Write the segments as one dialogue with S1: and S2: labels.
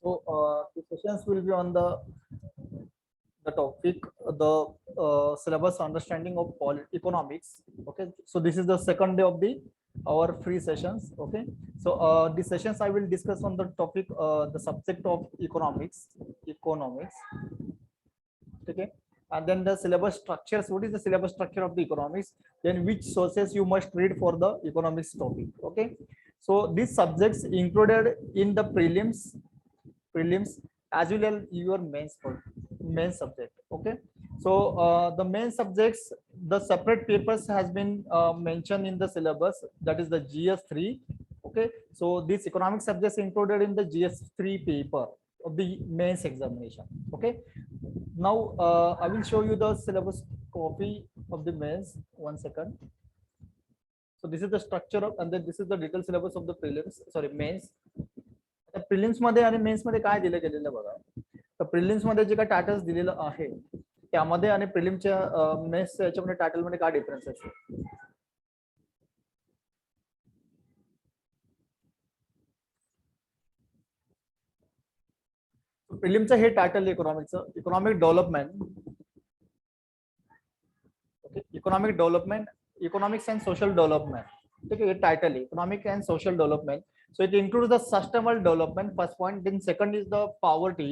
S1: So the sessions will be on the topic, the syllabus understanding of economics. Okay, so this is the second day of the our free sessions. Okay, so the sessions I will discuss on the topic, the subject of economics. Okay, and then the syllabus structures. What is the syllabus structure of the economics? Then which sources you must read for the economics topic. Okay, so these subjects included in the prelims as well as your main subject. Okay, so the main subjects, the separate papers has been mentioned in the syllabus, that is the GS3. Okay, so these economic subjects included in the GS3 paper of the mains examination. Okay, now I will show you the syllabus copy of the mains. One second. So this is the structure of, and then this is the detailed syllabus of the prelims, sorry, mains. Prelims मध्ये आणि men's मध्ये काय दिलं गेलेलं बघा. तर prelims मध्ये जे काय टायटल्स दिलेलं आहे त्यामध्ये आणि प्रिलिमच्या मेन्स याच्यामध्ये टायटल मध्ये काय डिफरन्स आहे? प्रिलिमचं हे टायटल इकॉनॉमिकचं, economic development. Okay, economic development, economics and social development. ठीक आहे, हे टायटल आहे economic and social development. So it includes the sustainable development, first point. Then second is the poverty.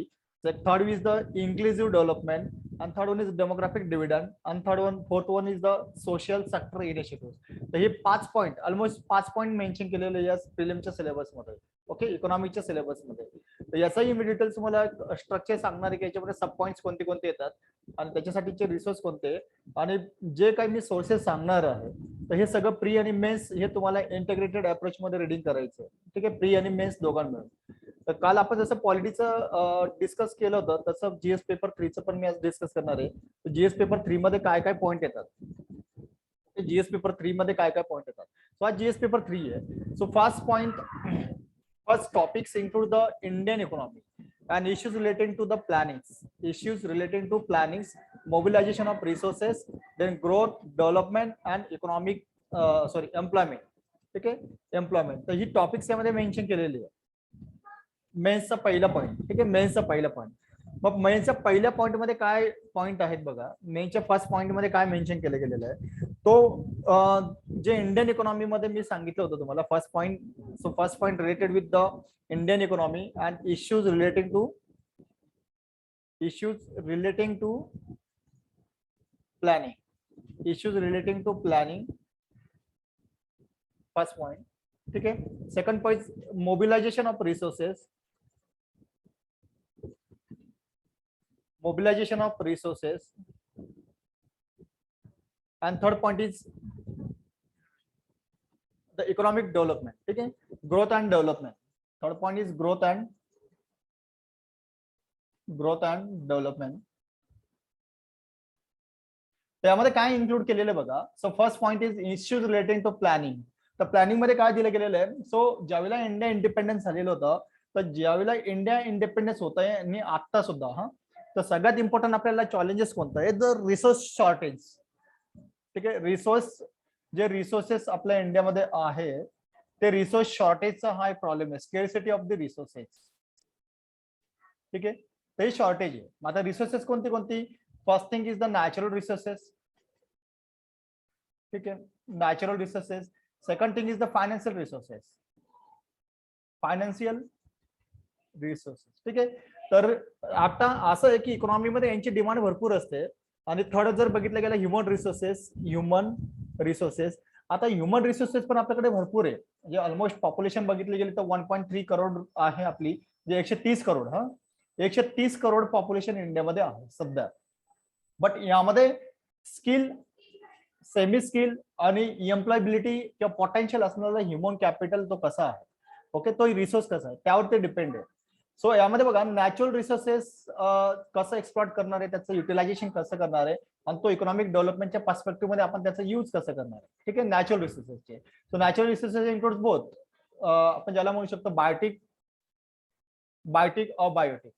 S1: The third is the inclusive development, and third one is demographic dividend, and fourth one is the social sector initiatives. तर हे 5 point, almost 5 point mention केलेले या प्रिलिमच्या syllabus मध्ये. Okay, इकॉनॉमिकच्या syllabus मध्ये. तर याचाही मी details तुम्हाला structure सांगणार आहे की याच्यामध्ये सब पॉइंट्स कोणते कोणते येतात आणि त्याच्यासाठीचे रिसोर्स कोणते, आणि जे काही मी सोर्सेस सांगणार आहे तर हे सगळं प्री आणि मेन्स हे तुम्हाला इंटिग्रेटेड अप्रोच मध्ये रीडिंग करायचं. ठीक आहे, प्री आणि मेन्स दोघांमिळून. तर काल आपण जसं पॉलिटीचं डिस्कस केलं होतं तसं जीएस पेपर 3चं पण मी आज डिस्कस करणार आहे. जीएस पेपर 3 मध्ये काय काय पॉइंट येतात, जीएस पेपर 3 मध्ये काय काय पॉइंट येतात. सो आज जीएस पेपर 3 आहे. So first point, first topics include the Indian economy and issues relating to the plannings, mobilization of resources, then growth, development and economic employment. ठीक आहे, employment. तर ही topics यामध्ये मेन्शन केलेली आहे. मेन्सचा पहिला पॉईंट. ठीक आहे, मेन्सचा पहिला पॉईंट. मग मेन्सच्या पहिल्या पॉईंट मध्ये काय पॉईंट आहेत बघा. मेन्सच्या फर्स्ट पॉईंट मध्ये काय मेन्शन केलं गेलेलं आहे तो जे इंडियन इकॉनॉमी मध्ये मी सांगितलं होतं तुम्हाला first point. So first point related with the Indian economy and issues relating to planning, first point. ठीक आहे, second point mobilization of resources, and third point is the economic development. ठीक आहे, growth and development. Third point is growth and development. त्यामध्ये काय include केलेलं बघा. So first point is issues relating to planning. तर planning मध्ये काय दिलं गेलेलं आहे. सो ज्यावेळेला इंडिया इंडिपेंडन्स झालेलं होतं, तर ज्यावेळेला इंडिया इंडिपेंडन्स होत आहे आणि आता सुद्धा तर सगळ्यात इम्पॉर्टंट आपल्याला चॅलेंजेस कोणतं आहे, द रिसोर्स शॉर्टेज. ठीक आहे, रिसोर्सेस आपल्या इंडियामध्ये आहे ते रिसोर्स शॉर्टेजचा हा एक प्रॉब्लेम आहे. Scarcity of the resources. ठीक आहे, ते शॉर्टेज आहे. मग आता रिसोर्सेस कोणती? First thing is the natural resources. ठीक आहे, natural resources. Second thing is the financial resources. ठीक आहे, तर आता असं आहे की इकॉनॉमीमध्ये यांची डिमांड भरपूर असते. आणि थर्ड जर बघितलं गेलं ह्युमन रिसोर्सेस. आता ह्युमन रिसोर्सेस पण आपल्याकडे भरपूर आहे. म्हणजे ऑलमोस्ट पॉप्युलेशन बघितली गेली तर 1.3 करोड आहे आपली, जे 130 करोड 130 करोड पॉप्युलेशन इंडियामध्ये आहे सध्या. बट यामध्ये स्किल, सेमी स्किल आणि एम्प्लॉयबिलिटी किंवा पोटेन्शियल असणारा ह्युमन कॅपिटल तो कसा आहे. ओके, तो रिसोर्स कसा आहे त्यावर ते डिपेंड आहे. सो यामध्ये बघा नॅचरल रिसोर्सेस कसं एक्सप्लॉइट करणार आहे, त्याचं युटिलायझेशन कसं करणार आहे आणि तो इकॉनॉमिक डेव्हलपमेंटच्या पर्स्पेक्टिव्ह मध्ये आपण त्याचा यूज कसं करणार आहे. ठीक आहे, नॅचरल रिसोर्सेसचे. So natural resources includes both, आपण ज्याला म्हणू शकतो बायोटिक और बायोटिक.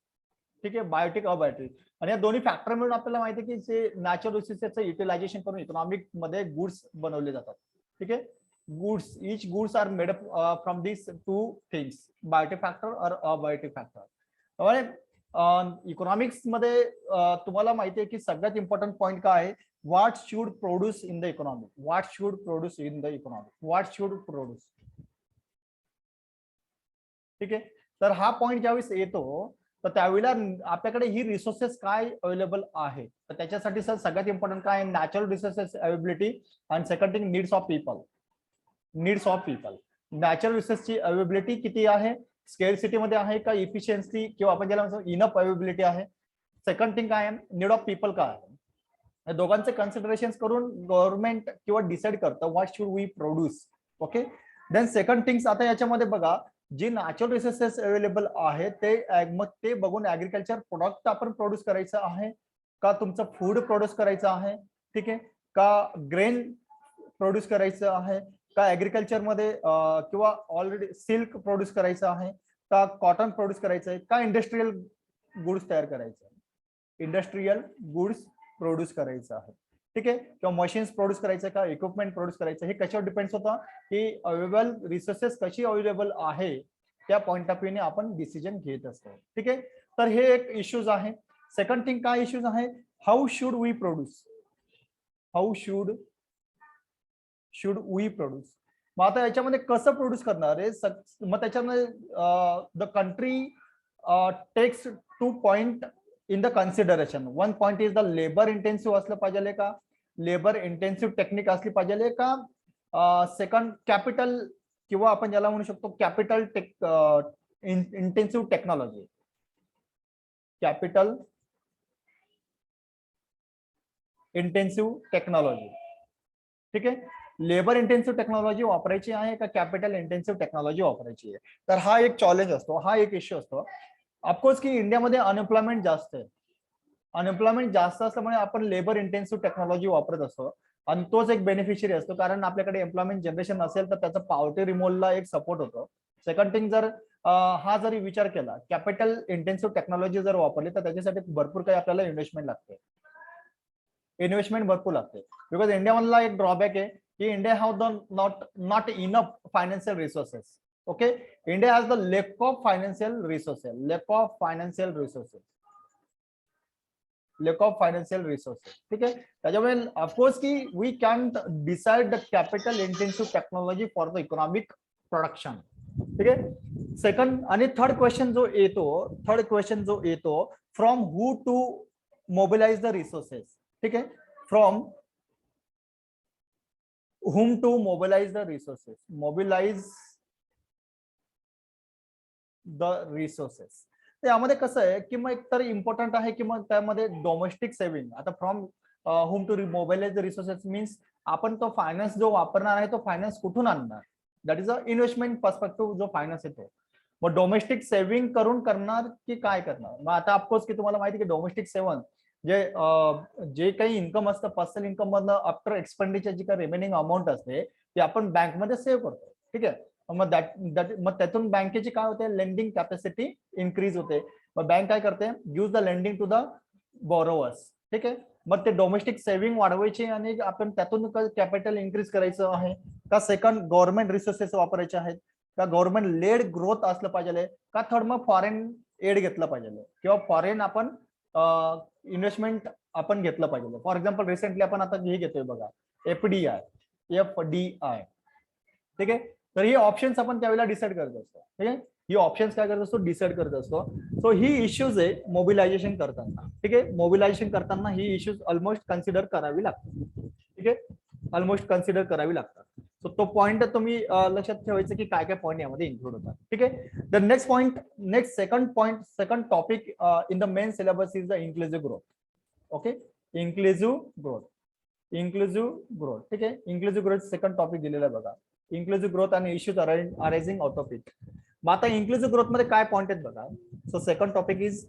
S1: ठीक आहे, बायोटिक और बायोटिक. आणि या दोन्ही फॅक्टर मिळून आपल्याला माहिती आहे की जे नॅचरल रिसोर्सेसचं युटिलायझेशन करून इकॉनॉमिक मध्ये गुड्स बनवले जातात. ठीक आहे, each goods are made up from these two things, biotic factor or abiotic factor. Economics मध्ये तुम्हाला माहिती आहे की सगळ्यात इम्पॉर्टंट पॉईंट काय आहे, what should produce in the economy, what should produce in the economy, what should produce. ठीक आहे, तर हा पॉईंट ज्यावेळेस येतो तर त्यावेळेला आपल्याकडे ही रिसोर्सेस काय अवेलेबल आहे, तर त्याच्यासाठी सर सगळ्यात इम्पॉर्टंट काय आहे, नॅचरल रिसोर्सेस अवेलेबिलिटी आणि second thing needs of people. Needs of people, natural रिसोर्सची अवेलेबिलिटी किती आहे, स्केअरसिटी मध्ये आहे का, इफिशियन्सी किंवा आपण ज्याला म्हणतो इनफ अवेलेबिलिटी आहे. सेकंड थिंग काय आहे, नीड ऑफ पीपल काय आहे. या दोघांचे कन्सिडरेशन करून गव्हर्नमेंट किंवा डिसाइड करतं what should we produce. Okay, then second things, आता याच्यामध्ये बघा जी नॅचरल रिसोर्सेस अवेलेबल आहे ते मग ते बघून ऍग्रिकल्चर प्रोडक्ट आपण प्रोड्यूस करायचं आहे का, तुमचं फूड प्रोड्यूस करायचं आहे, ठीक आहे, का ग्रेन प्रोड्यूस करायचं आहे, का ऍग्रिकल्चर मध्ये किंवा ऑलरेडी सिल्क प्रोड्यूस करायचं आहे, का कॉटन प्रोड्यूस करायचं आहे, का इंडस्ट्रियल गुड्स तयार करायचं आहे, इंडस्ट्रियल गुड्स प्रोड्यूस करायचं आहे, ठीक आहे, किंवा मशीन्स प्रोड्यूस करायचं का, इक्विपमेंट प्रोड्यूस करायचं, हे कशावर डिपेंड्स होतं की अवेलेबल रिसोर्सेस कशी अवेलेबल आहे त्या पॉइंट ऑफ व्ह्यूने आपण डिसिजन घेत असतो. ठीक आहे, तर हे एक इश्यूज आहे. सेकंड थिंग काय इश्यूज आहे, how should we produce, how should we produce. मग आता याच्यामध्ये कसं प्रोड्यूस करणार आहे, मग त्याच्यामध्ये the country takes 2 point in the consideration. 1 point is the labour intensive असलं पाहिजे का, लेबर इंटेन्सिव्ह टेक्निक असली पाहिजे का, सेकंड कॅपिटल किंवा आपण ज्याला म्हणू शकतो capital intensive technology, capital intensive technology. ठीक आहे, लेबर इंटेन्सिव्ह टेक्नॉलॉजी वापरायची आहे का कॅपिटल इंटेन्सिव्ह टेक्नॉलॉजी वापरायची आहे. तर हा एक चॅलेंज असतो, हा एक इश्यू असतो. ऑफकोर्स की इंडियामध्ये अनएम्प्लॉयमेंट जास्त आहे, अनएम्प्लॉयमेंट जास्त असल्यामुळे आपण लेबर इंटेन्सिव्ह टेक्नॉलॉजी वापरत असतो आणि तोच एक बेनिफिशियरी असतो, कारण आपल्याकडे एम्प्लॉयमेंट जनरेशन असेल तर त्याचा पॉवर्टी रिमूव्हलला एक सपोर्ट होतो. सेकंड थिंग, जर हा जरी विचार केला कॅपिटल इंटेन्सिव्ह टेक्नॉलॉजी जर वापरली तर त्याच्यासाठी भरपूर काही आपल्याला इन्व्हेस्टमेंट लागते, इन्व्हेस्टमेंट भरपूर लागते. बिकॉज इंडियामधला एक ड्रॉबॅक आहे की India have the not enough financial resources. Okay, India has the lack of financial resources, lack of financial resources, lack of financial resources. ठीक आहे, त्याच्यामुळे ऑफकोर्स की we can decide the capital intensive technology for the economic production. ठीक आहे, second आणि third question जो येतो, from who to mobilize the resources. ठीक आहे, from whom to mobilize the resources, mobilize the resources. त्यामध्ये कसं आहे की मग एकतर इम्पॉर्टंट आहे की मग त्यामध्ये डोमेस्टिक सेव्हिंग. आता from whom to mobilize the resources means आपण तो फायनान्स जो वापरणार आहे तो फायनान्स कुठून आणणार, that is a investment perspective जो फायनान्स येतो. मग डोमेस्टिक सेव्हिंग करून करणार की काय करणार. मग आता ऑफकोर्स की तुम्हाला माहिती की डोमेस्टिक सेव्हिंग जे काही इन्कम असतं पर्सनल इन्कम मधनं आफ्टर एक्सपेंडिचर जी काही रिमेनिंग अमाऊंट असते ती आपण बँकमध्ये सेव्ह करतो. ठीक आहे, मग मग त्यातून बँकेची काय होते, लेंडिंग कॅपॅसिटी इन्क्रीज होते. मग बँक काय करते, use the lending to the borrowers. ठीक आहे, मग ते डोमेस्टिक सेव्हिंग वाढवायचे आणि आपण त्यातून कॅपिटल इन्क्रीज करायचं आहे का. सेकंड, गव्हर्नमेंट रिसोर्सेस वापरायचे आहेत का, गव्हर्नमेंट लेड ग्रोथ असलं पाहिजे का, थर्ड मग फॉरेन एड घेतलं पाहिजे किंवा फॉरेन आपण इन्व्हेस्टमेंट आपण घेतलं पाहिजे. फॉर एक्झाम्पल रिसेंटली आपण आता हे घेतोय बघा, एफडीआय. ठीक आहे, तर ही ऑप्शन्स आपण त्यावेळेला डिसाईड करत असतो. ठीक आहे, ही ऑप्शन्स काय करत असतो, डिसाईड करत असतो. सो ही इश्यूज आहे मोबिलायझेशन करताना. ठीक आहे, मोबिलायझेशन करताना ही इश्यूज ऑलमोस्ट कन्सिडर करावी लागतात. ठीक आहे, ऑलमोस्ट कन्सिडर करावी लागतात. सो तो पॉइंट तुम्ही लक्षात ठेवायचं की काय काय पॉईंट यामध्ये इन्क्लूड होतात. ठीक आहे, the next point, second topic in the main syllabus is the inclusive growth. Okay, inclusive growth. ठीक आहे, इन्क्लुसिव्ह ग्रोथ सेकंड टॉपिक दिलेला आहे बघा, इन्क्लुसिव्ह ग्रोथ आणि issues arising out of it. मग आता इन्क्लुसिव्ह ग्रोथ मध्ये काय पॉइंट आहेत बघा. So second topic is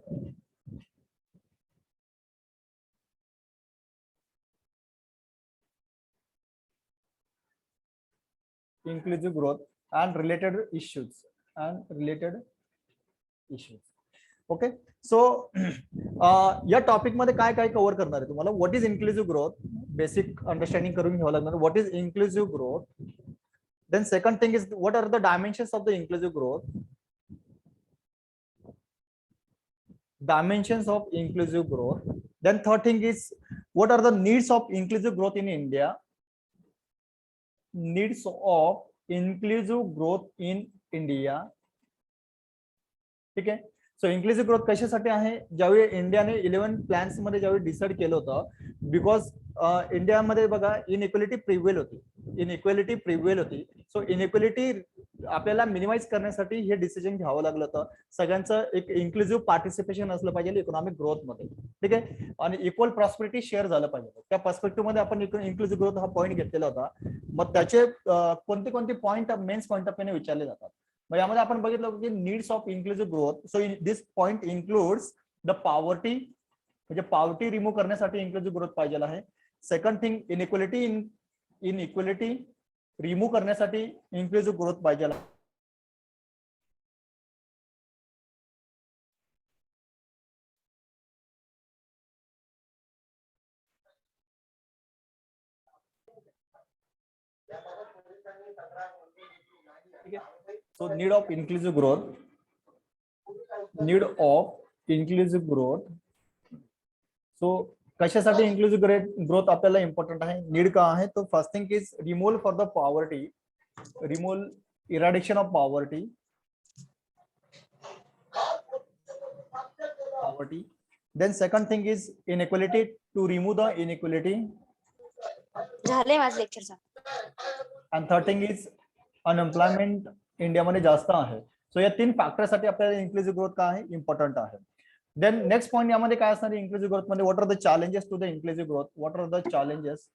S1: inclusive growth and related issues. Okay, so या टॉपिक मध्ये काय काय कव्हर करणार आहे तुम्हाला. What is inclusive growth, basic understanding करून घ्यावं लागणार. What is inclusive growth, then second thing is what are the dimensions of the inclusive growth. dimensions of inclusive growth. Then third thing is, what are the needs of inclusive growth in India? Needs of inclusive growth in India. ठीक आहे. So inclusive growth कशासाठी आहे, ज्यावेळी इंडियाने 11 plans मध्ये ज्यावेळी decide केलं होतं, बिकॉज इंडियामध्ये बघा इनइक्वलिटी प्रिव्हेल होती. सो इनइक्वलिटी आपल्याला मिनिमाइज करण्यासाठी हे डिसिजन घ्यावं लागलं होतं. सगळ्यांचं एक इन्क्लुसिव्ह पार्टिसिपेशन असलं पाहिजे इकॉनॉमिक ग्रोथ मध्ये. ठीक आहे. आणि इक्वल प्रॉस्पेरिटी शेअर झालं पाहिजे. त्या पर्स्पेक्टिव्ह मध्ये आपण इन्क्लुसिव्ह ग्रोथ हा पॉईंट घेतलेला होता. मग त्याचे कोणते कोणते पॉईंट मेन्स पॉईंट ऑफ व्ह्यूने विचारले जातात. मग यामध्ये आपण बघितलं की needs of inclusive growth. So this point includes the poverty, म्हणजे पॉवर्टी रिमूव्ह करण्यासाठी इन्क्लुसिव्ह ग्रोथ पाहिजे आहे. सेकंड थिंग, इनइक्वलिटी रिमूव्ह करण्यासाठी इन्क्लुसिव्ह ग्रोथ पाहिजे. So need of inclusive growth, so कशासाठी इन्क्लुसिव्ह ग्रोथ आपल्याला इम्पॉर्टंट आहे, नीड का आहे, तो first thing is removal for the poverty, eradication of poverty. Then second thing is inequality, to remove the inequality.
S2: झाले माझं लेक्चर.
S1: And third thing is unemployment इंडियामध्ये जास्त आहे. सो या 3 फॅक्टरसाठी आपल्याला इन्क्लुसिव्ह ग्रोथ काय आहे, इम्पॉर्टंट आहे. देन नेक्स्ट पॉईंट यामध्ये काय असणार इन्क्लुसिव्ह ग्रोथ मध्ये, what are the challenges to the inclusive growth, what are the challenges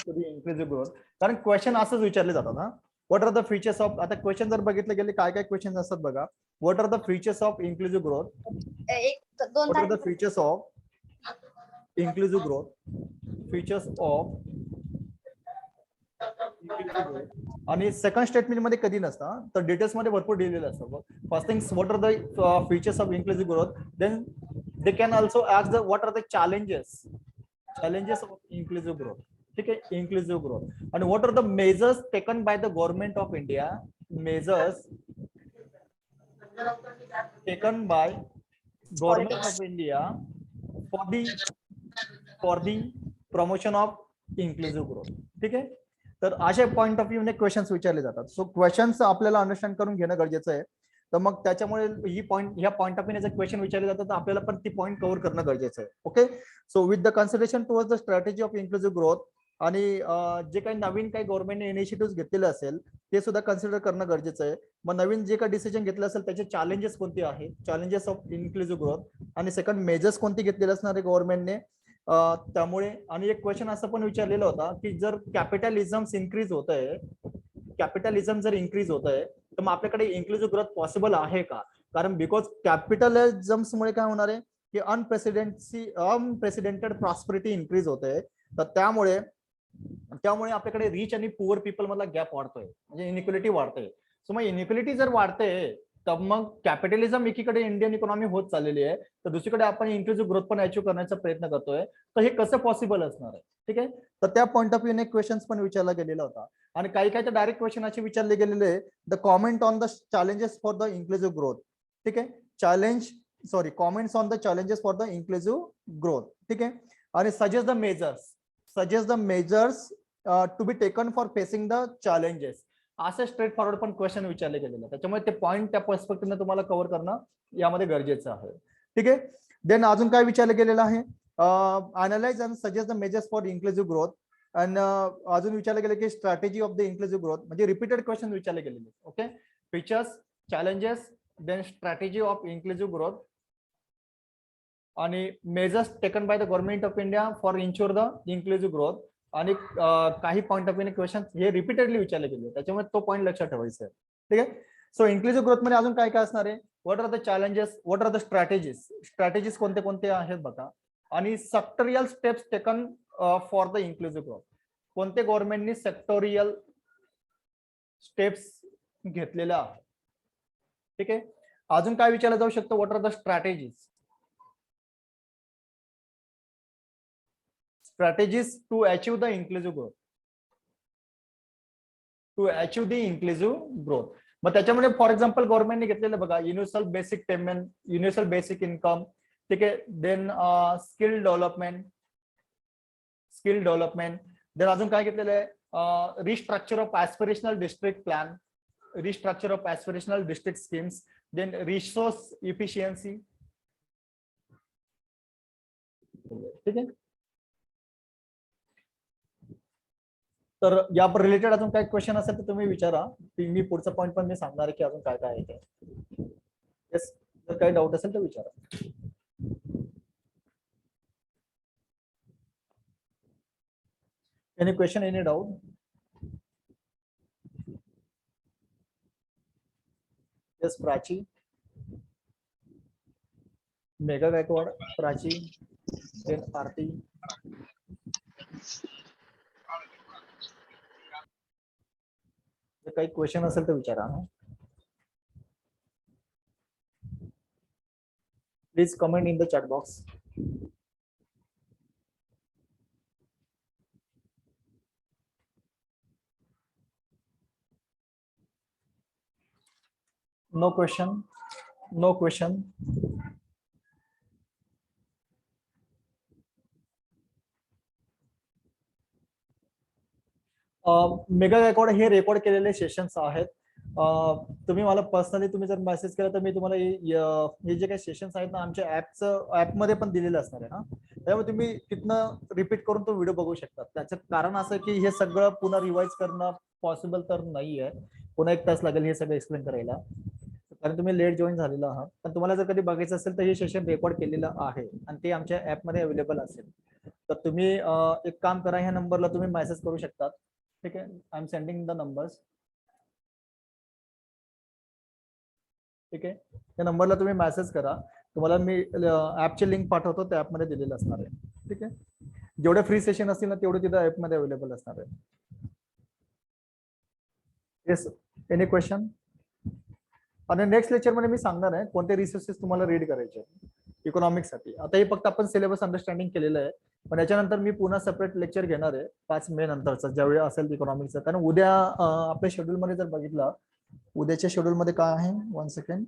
S1: to the inclusive growth. कारण क्वेश्चन असंच विचारले जातात. हा, what are the features of, आता क्वेश्चन जर बघितले गेले काय काय क्वेश्चन असतात बघा. What are the features of inclusive growth, what are the features of inclusive growth, features of. आणि सेकंड स्टेटमेंट मध्ये कधी नसतं, तर डिटेल्स मध्ये भरपूर दिलेलं असतं. First thing, what are the features of inclusive growth. Then they can also ask the what are the challenges of inclusive growth. ठीक आहे, इन्क्लुसिव्ह ग्रोथ. आणि what are the measures taken by the government of India, measures taken by government of India for the promotion of inclusive growth. ठीक आहे. तर अशा point of व्ह्यूने questions विचारले जातात. So questions आपल्याला अंडरस्टँड करून घेणं गरजेचं आहे. तर मग त्याच्यामुळे ह्या पॉईंट ऑफ व्ह्यूने जर क्वेश्चन विचारले जातात तर आपल्याला पण ती पॉईंट कव्हर करणं गरजेचं आहे. Okay. So with the consideration towards the strategy of inclusive growth, आणि जे काही नवीन काही गव्हर्नमेंटने इनिशिएटिव्ह घेतलेले असेल ते सुद्धा कन्सिडर करणं गरजेचं आहे. मग नवीन जे काही डिसिजन घेतलं असेल त्याचे चॅलेंजेस कोणते आहेत, चॅलेंजेस ऑफ इन्क्लुसिव्ह ग्रोथ, आणि सेकंड मेजर्स कोणते घेतलेले असणार आहे गव्हर्नमेंटने. त्यामुळे, आणि एक क्वेश्चन असं पण विचारलेलं होता की जर कॅपिटलिझम जर इन्क्रीज होत आहे तर मग आपल्याकडे इन्क्लुसिव्ह ग्रोथ पॉसिबल आहे का. कारण बिकॉज कॅपिटलिझम्समुळे काय होणार आहे की अनप्रेसिडेंटेड प्रॉस्पेरिटी इन्क्रीज होत आहे. तर त्यामुळे आपल्याकडे रिच आणि पुअर पीपल मधला गॅप वाढतोय, म्हणजे इनइक्वलिटी वाढते. सो मग इनइक्वलिटी जर वाढते तर मग कॅपिटलिझम एकीकडे इंडियन इकॉनॉमी होत चाललेली आहे, तर दुसरीकडे आपण इन्क्लुसिव्ह ग्रोथ पण अचीव्ह करण्याचा प्रयत्न करतोय. तर हे कसं पॉसिबल असणार आहे. ठीक आहे. तर त्या पॉईंट ऑफ व्ह्यूने क्वेश्चन्स पण विचारला गेलेला होता. आणि काही तर डायरेक्ट क्वेश्चन असे विचारले गेलेले, the comment on the challenges for the inclusive growth. ठीक आहे. Comments on the challenges for the inclusive growth. ठीक आहे. आणि suggest the measures to be taken for facing the challenges. असे स्ट्रेट फॉरवर्ड पण क्वेश्चन विचारले गेलेले, त्याच्यामुळे ते पॉईंट त्या पर्स्पेक्टिव्हने तुम्हाला कव्हर करणं यामध्ये गरजेचं आहे. ठीक आहे. देन अजून काय विचारलं गेलेलं आहे, analyse and suggest the measures for inclusive growth. आणि अजून विचारलं गेलं की strategy of the inclusive growth, म्हणजे रिपीटेड क्वेश्चन विचारले गेलेले. Okay. Features, challenges, then strategy of inclusive growth, आणि measures taken by the government of India for ensure the inclusive growth. आणि काही पॉईंट ऑफ व्ह्यूने क्वेश्चन हे रिपीटेडली विचारले गेले, त्याच्यामुळे तो पॉईंट लक्षात ठेवायचा आहे. ठीक आहे. सो इन्क्लुसिव्ह ग्रोथ मध्ये अजून काय काय असणार आहे, what are the challenges, what are the strategies कोणते कोणते आहेत बघा. आणि sectoral steps taken for the inclusive growth, कोणते गव्हर्नमेंटनी सेक्टोरियल स्टेप्स घेतलेल्या आहेत. ठीक आहे. अजून काय विचारलं जाऊ शकतं, what are the strategies to achieve the inclusive growth. मग त्याच्यामध्ये फॉर एक्झाम्पल गव्हर्नमेंटने घेतलेलं बघा, universal basic payment, universal basic income, ठीक आहे, देन स्किल डेव्हलपमेंट, देन अजून काय घेतलेलं आहे, restructure of aspirational district plan, restructure of aspirational district schemes, then resource efficiency, ठीक आहे. तर या रिलेटेड अजून काही क्वेश्चन असेल तर तुम्ही विचारा, मी पुढचा पॉईंट पण मी सांगणार आहे की अजून काय काय आहे ते. येस, जर काही डाऊट असेल तर विचारा. Any question, any doubt? Yes, Prachi, Megha Gaikwad, Prachi, then Aarti. काही क्वेश्चन असेल तर विचारा. Please comment in the chat box. No question, no question. Megha Gaikwad हे रेकॉर्ड केलेले सेशन्स आहेत. तुम्ही मला पर्सनली तुम्ही जर मेसेज केला तर मी तुम्हाला हे जे काही सेशन्स आहेत ना आमच्या ऍपमध्ये पण दिलेले असणार आहे. त्यामुळे तुम्ही तिथनं रिपीट करून तो व्हिडिओ बघू शकता. त्याचं कारण असं की हे सगळं पुन्हा रिवाइज करणं पॉसिबल तर नाही आहे. पुन्हा 1 तास लागेल हे सगळं एक्सप्लेन करायला, कारण तुम्ही लेट जॉईन झालेला आहात. पण तुम्हाला जर कधी बघायचं असेल तर हे सेशन रेकॉर्ड केलेलं आहे आणि ते आमच्या ऍपमध्ये अवेलेबल असेल. तर तुम्ही एक काम करा, ह्या नंबरला तुम्ही मेसेज करू शकता. ठीक आहे, I am sending the numbers. ठीक आहे, त्या नंबरला तुम्ही मेसेज करा, तुम्हाला मी ऍपची लिंक पाठवतो, त्या ऍपमध्ये दिलेलं असणार आहे. ठीक आहे, जेवढे फ्री सेशन असतील ना तेवढे तिथं ऍपमध्ये अवेलेबल असणार आहे. Yes, any question? आणि नेक्स्ट लेक्चर मध्ये मी सांगणार आहे कोणते रिसोर्सेस तुम्हाला रीड करायचे इकॉनॉमिक्स साठी. आता हे फक्त आपण सिलेबस अंडरस्टँडिंग केलेलं आहे, पण याच्यानंतर मी पुन्हा सेपरेट लेक्चर घेणार आहे 5 मे नंतरचा, ज्यावेळी असेल इकॉनॉमिक्सचा. कारण उद्या आपल्या शेड्यूल मध्ये जर बघितलं, उद्याच्या शेड्यूल मध्ये काय आहे, 1 सेकंड.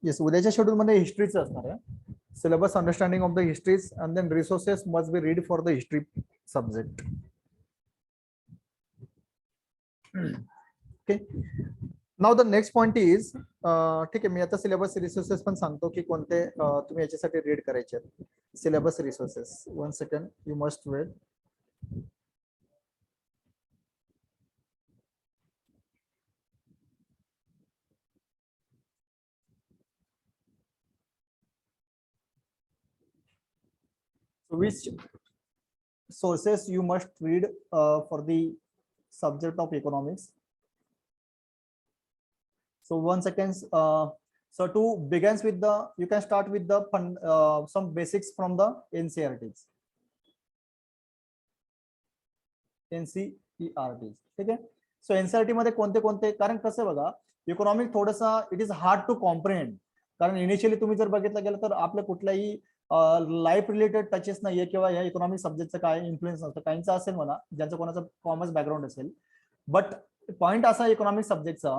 S1: येस, उद्याच्या शेड्यूल मध्ये हिस्ट्रीचं असणार आहे. syllabus understanding of the histories and then resources must be read for the history subject. Okay, now the next point is ठीक आहे, मी आता सिलेबस रिसोर्सेस पण सांगतो की कोणते तुम्ही याच्यासाठी रीड करायचे. Syllabus resources, 1 second, you must wait. Which sources you must read for the subject of economics? So 1 second. So to begins with the, you can start with the some basics from the NCERTs. NCERTs. ठीक आहे. So NCERT मध्ये कोणते कोणते, कारण कसं बघा, economic थोडंसं it is hard to comprehend. कारण इनिशियली तुम्ही जर बघितलं गेलं तर आपल्या कुठल्याही लाईफ रिलेटेड टचेस नाहीये किंवा या इकॉनॉमिक सब्जेक्टचं काय इन्फ्लुएन्स नसतं. काहींचं असेल म्हणा, ज्यांचं कोणाचं कॉमर्स बॅकग्राऊंड असेल. बट पॉईंट असा इकॉनॉमिक सब्जेक्टचा